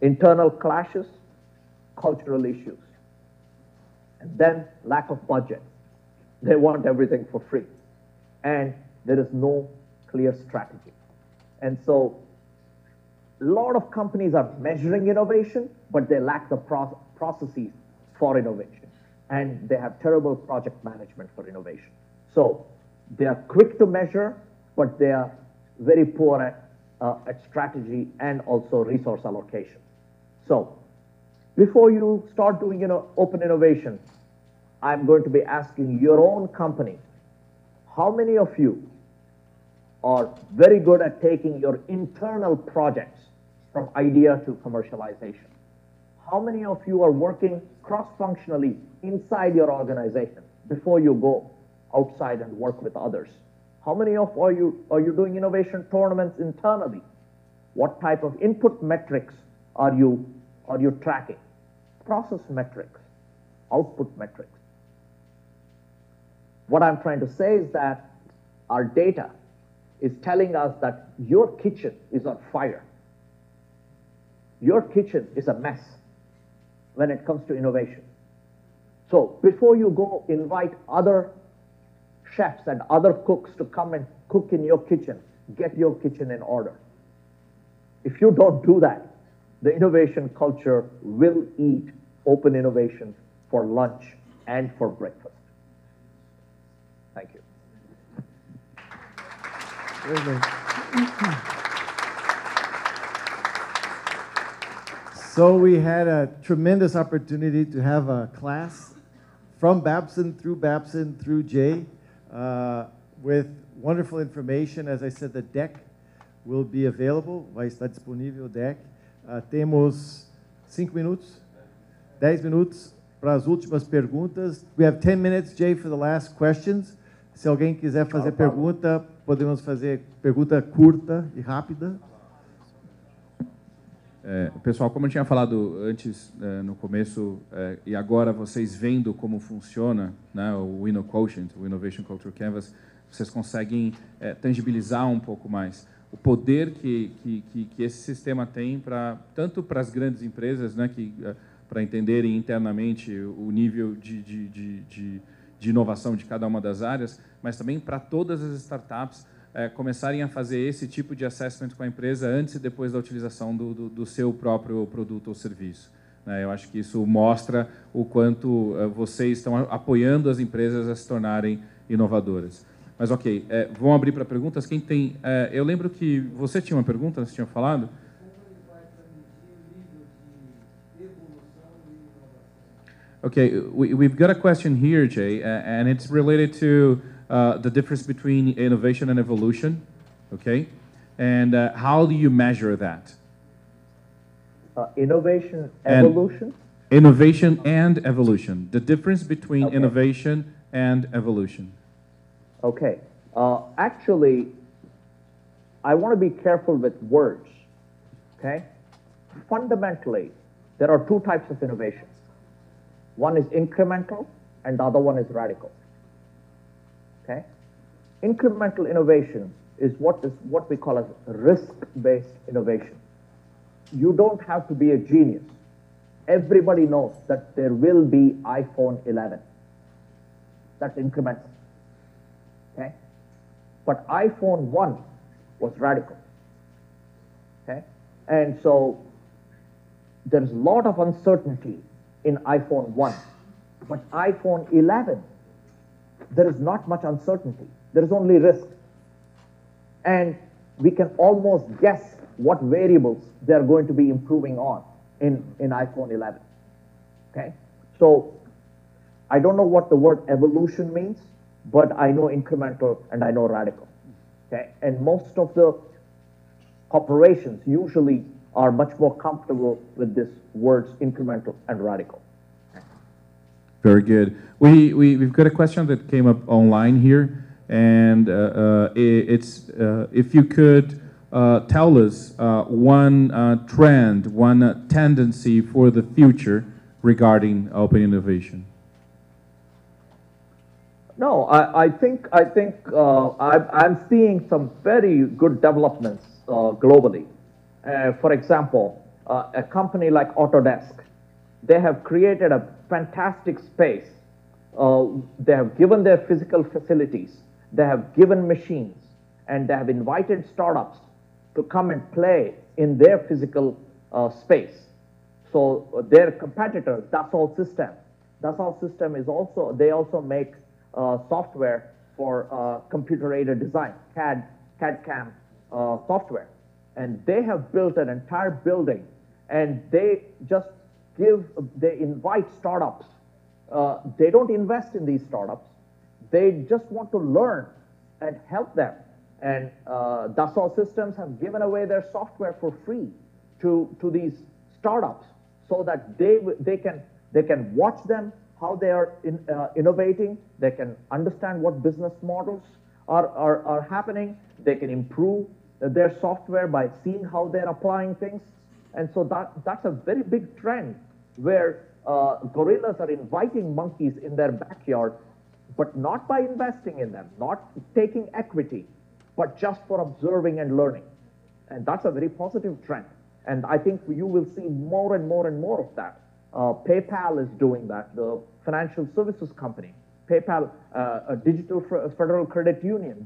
internal clashes, cultural issues, and then lack of budget. They want everything for free, and there is no clear strategy. And so a lot of companies are measuring innovation, but they lack the processes for innovation, and they have terrible project management for innovation. So they are quick to measure, but they are very poor at strategy and also resource allocation. So before you start doing open innovation, I'm going to be asking your own company, how many of you are very good at taking your internal projects from idea to commercialization? How many of you are working cross-functionally inside your organization before you go outside and work with others? How many of are you doing innovation tournaments internally? What type of input metrics are you tracking? Process metrics, output metrics. What I'm trying to say is that our data is telling us that your kitchen is on fire. Your kitchen is a mess when it comes to innovation. So before you go invite other chefs and other cooks to come and cook in your kitchen, get your kitchen in order. If you don't do that, the innovation culture will eat open innovation for lunch and for breakfast. Thank you. So we had a tremendous opportunity to have a class from Babson through Jay with wonderful information. As I said, the deck will be available. Vai estar disponível o deck. Temos 5 minutos, 10 minutos para as últimas perguntas. We have 10 minutes, Jay, for the last questions. Se alguém quiser fazer pergunta, podemos fazer pergunta curta e rápida. Pessoal, como eu tinha falado antes, no começo, e agora vocês vendo como funciona, né, o InnoQuotient, o Innovation Culture Canvas, vocês conseguem tangibilizar um pouco mais o poder que esse sistema tem tanto para as grandes empresas, né, para entenderem internamente o nível de inovação de cada uma das áreas, mas também para todas as startups começarem a fazer esse tipo de assessment com a empresa antes e depois da utilização do seu próprio produto ou serviço. Eu acho que isso mostra o quanto vocês estão apoiando as empresas a se tornarem inovadoras. Mas, ok, vamos abrir para perguntas. Quem tem... eu lembro que você tinha uma pergunta, você tinha falado? Okay, we've got a question here, Jay, and it's related to the difference between innovation and evolution, okay? And how do you measure that? Innovation, evolution? Innovation and evolution. The difference between innovation and evolution. Okay. Actually, I want to be careful with words, okay? fundamentally, there are two types of innovation. One is incremental, and the other one is radical. Okay? Incremental innovation is what we call as risk-based innovation. You don't have to be a genius. Everybody knows that there will be iPhone 11. That's incremental. Okay? But iPhone 1 was radical. Okay? And so there's a lot of uncertainty in iPhone 1. But iPhone 11, there is not much uncertainty. There is only risk. And we can almost guess what variables they're going to be improving on in iPhone 11. Okay? So I don't know what the word evolution means, but I know incremental and I know radical. Okay? And most of the corporations usually are much more comfortable with this words incremental and radical. Very good. We've got a question that came up online here, and it's if you could tell us one trend, one tendency for the future regarding open innovation. No, I think I'm seeing some very good developments globally. For example, a company like Autodesk, they have created a fantastic space. They have given their physical facilities, they have given machines, and they have invited startups to come and play in their physical space. So their competitor, Dassault System is also, they also make software for computer-aided design, CAD/CAM software. And they have built an entire building, and they invite startups. They don't invest in these startups. They just want to learn and help them. And Dassault Systems have given away their software for free to these startups so that they can watch them, how they are innovating. They can understand what business models are happening. They can improve their software by seeing how they're applying things. And so that's a very big trend where gorillas are inviting monkeys in their backyard, but not by investing in them, not taking equity, but just for observing and learning. And that's a very positive trend. And I think you will see more and more and more of that. PayPal is doing that, the financial services company. PayPal, a digital federal credit union,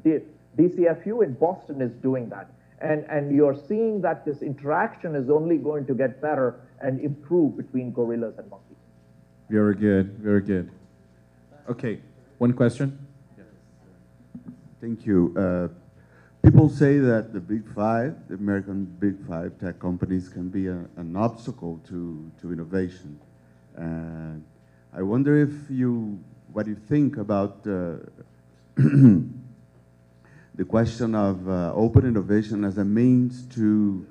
DCFU in Boston is doing that. And you're seeing that this interaction is only going to get better and improve between gorillas and monkeys. Very good, very good. Okay, one question? Thank you. People say that the Big Five, the American Big Five tech companies can be an obstacle to innovation. And I wonder what you think about the question of open innovation as a means to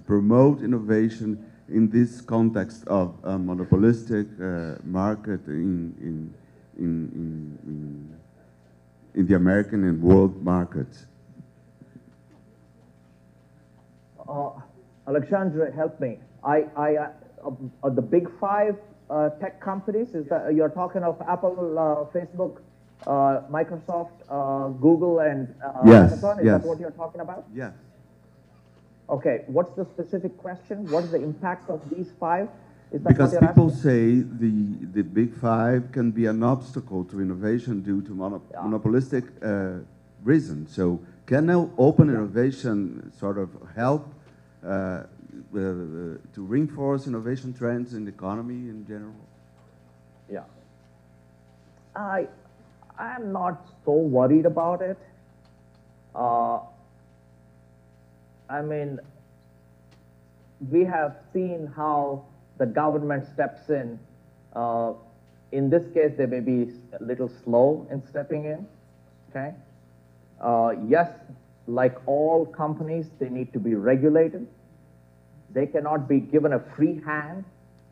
promote innovation in this context of a monopolistic market in the American and world markets. Alexandre, help me. The Big Five tech companies, is that you're talking of Apple, Facebook, Microsoft, Google, and Amazon? Is that what you're talking about? Yes. Okay, what's the specific question? What is the impact of these five? Is that because what you're people asking? say the Big Five can be an obstacle to innovation due to monopolistic reasons. So can now open innovation sort of help to reinforce innovation trends in the economy in general? Yeah. I'm not so worried about it. I mean, we have seen how the government steps in. In this case, they may be a little slow in stepping in, okay? Yes, like all companies, they need to be regulated. They cannot be given a free hand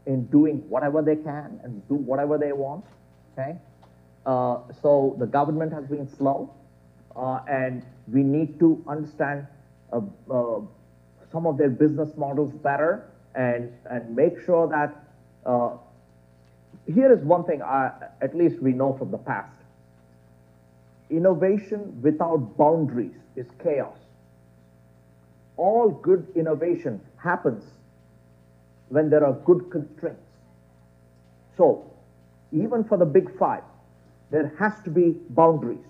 in doing whatever they can and do whatever they want, okay? So the government has been slow, and we need to understand some of their business models better and make sure that, here is one thing at least we know from the past. Innovation without boundaries is chaos. All good innovation happens when there are good constraints. So, even for the big five, there has to be boundaries.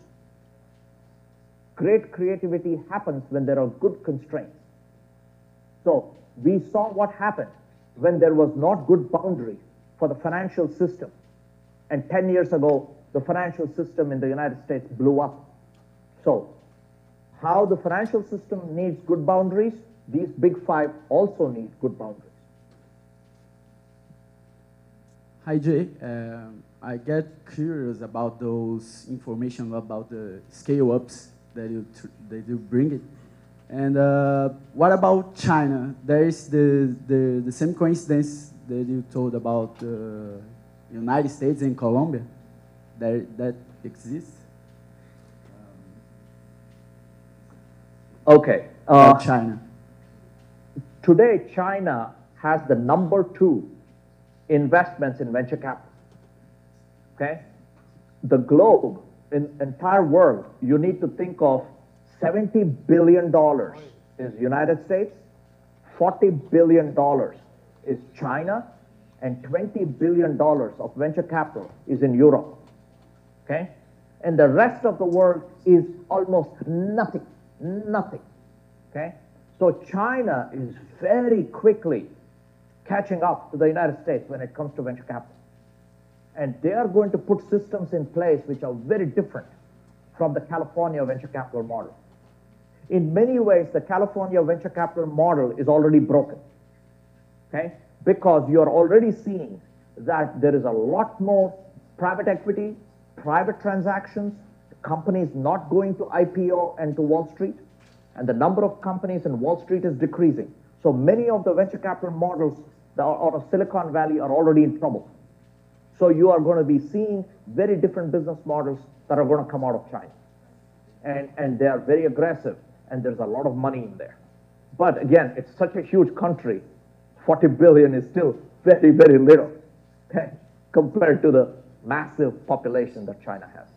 Great creativity happens when there are good constraints. So, we saw what happened when there was not good boundary for the financial system. And 10 years ago, the financial system in the United States blew up. So, how the financial system needs good boundaries, these big five also need good boundaries. Hi, Jay. I get curious about those information about the scale-ups that you bring it. And what about China? There is the same coincidence that you told about the United States and Colombia that exists? Okay. China. Today, China has the #2 investments in venture capital. Okay? The globe, in entire world, you need to think of $70 billion is United States, $40 billion is China, and $20 billion of venture capital is in Europe. Okay? And the rest of the world is almost nothing. Nothing. Okay? So China is very quickly catching up to the United States when it comes to venture capital. And they are going to put systems in place which are very different from the California venture capital model. In many ways, the California venture capital model is already broken. Okay? Because you're already seeing that there is a lot more private equity, private transactions, companies not going to IPO and to Wall Street, and the number of companies in Wall Street is decreasing. So many of the venture capital models that are out of Silicon Valley are already in trouble. So you are going to be seeing very different business models that are going to come out of China. And they are very aggressive, and there's a lot of money in there. But again, it's such a huge country, 40 billion is still very, very little, okay, compared to the massive population that China has.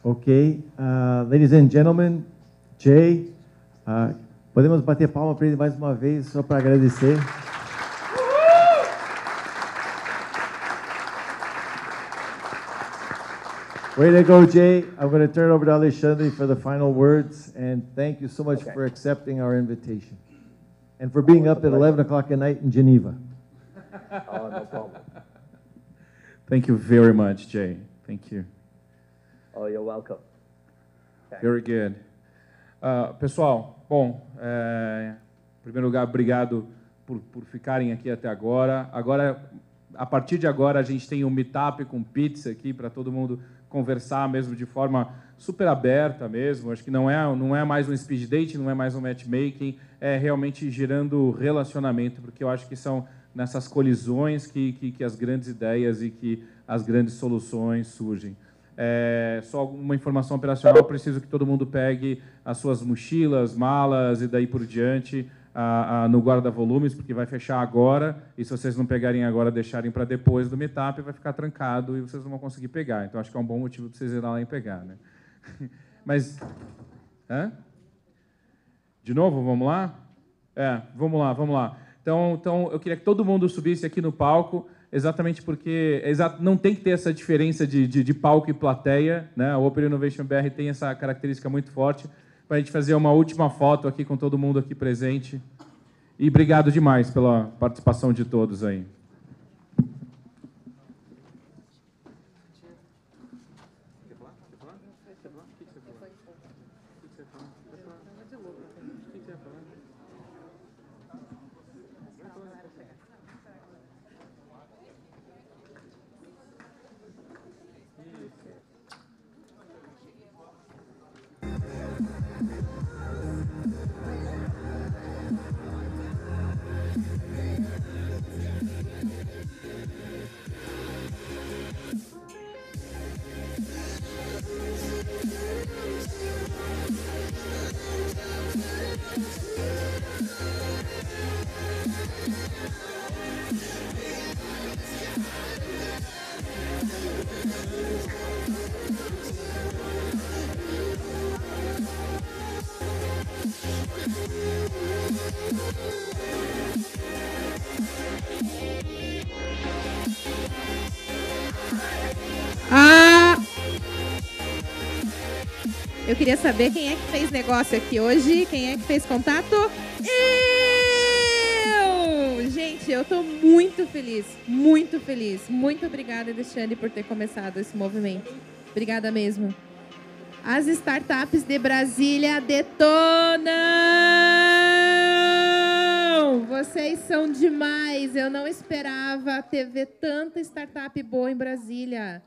Ok, ladies and gentlemen, Jay, podemos bater palma para ele mais uma vez, só para agradecer. Way to go, Jay. I'm going to turn it over to Alexandre for the final words, and thank you so much for accepting our invitation, and for being up at 11 o'clock at night in Geneva. Oh, no problem. Thank you very much, Jay. Thank you. Oh, you're welcome. Very good. Pessoal, bom, em primeiro lugar, obrigado por ficarem aqui até agora. Agora, a partir de agora, a gente tem um meetup com pizza aqui para todo mundo conversar mesmo de forma super aberta mesmo. Acho que não é mais um speed date, não é mais um matchmaking, é realmente gerando relacionamento, porque eu acho que são nessas colisões que as grandes ideias e que as grandes soluções surgem. Só uma informação operacional, preciso que todo mundo pegue as suas mochilas, malas e daí por diante no guarda-volumes, porque vai fechar agora, e se vocês não pegarem agora, deixarem para depois do meetup, vai ficar trancado e vocês não vão conseguir pegar. Então, acho que é um bom motivo para vocês irem lá e pegar, né? Mas... De novo, vamos lá? Vamos lá. Então, eu queria que todo mundo subisse aqui no palco, exatamente porque não tem que ter essa diferença de palco e plateia, né? O Open Innovation BR tem essa característica muito forte, para a gente fazer uma última foto aqui com todo mundo aqui presente. E obrigado demais pela participação de todos aí. Eu queria saber quem é que fez negócio aqui hoje, quem é que fez contato. Eu! Gente, eu tô muito feliz, muito feliz. Muito obrigada, Alexandre, por ter começado esse movimento. Obrigada mesmo. As startups de Brasília detonam! Vocês são demais. Eu não esperava ver tanta startup boa em Brasília.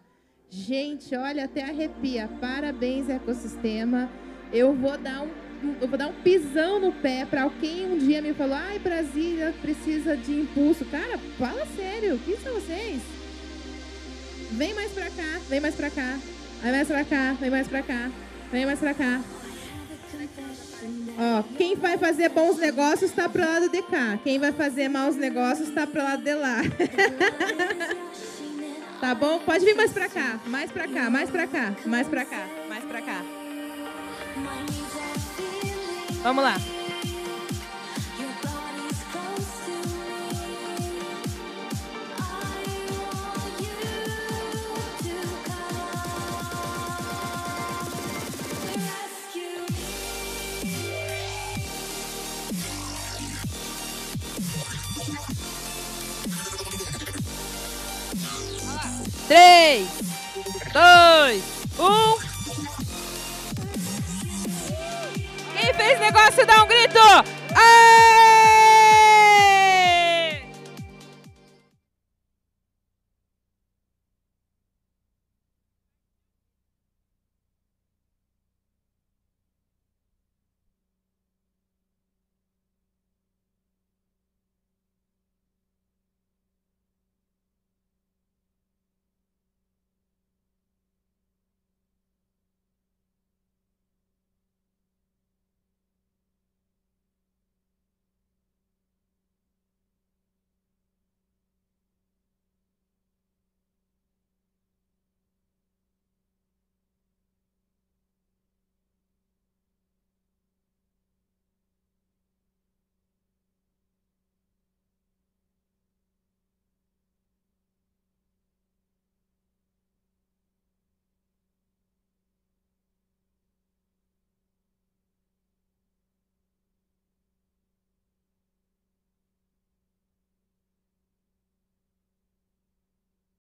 Gente, olha, até arrepia. Parabéns, ecossistema. Eu vou dar um pisão no pé para quem um dia me falou: ai, Brasília precisa de impulso. Cara, fala sério. Quem são vocês? Vem mais pra cá, vem mais pra cá. Vem mais pra cá, vem mais pra cá. Vem mais pra cá. Ó, quem vai fazer bons negócios está pro lado de cá. Quem vai fazer maus negócios está pro lado de lá. Tá bom? Pode vir mais pra cá. Mais pra cá, mais pra cá. Mais pra cá, mais pra cá. Vamos lá. Três, 2, 1. Quem fez negócio dá um grito.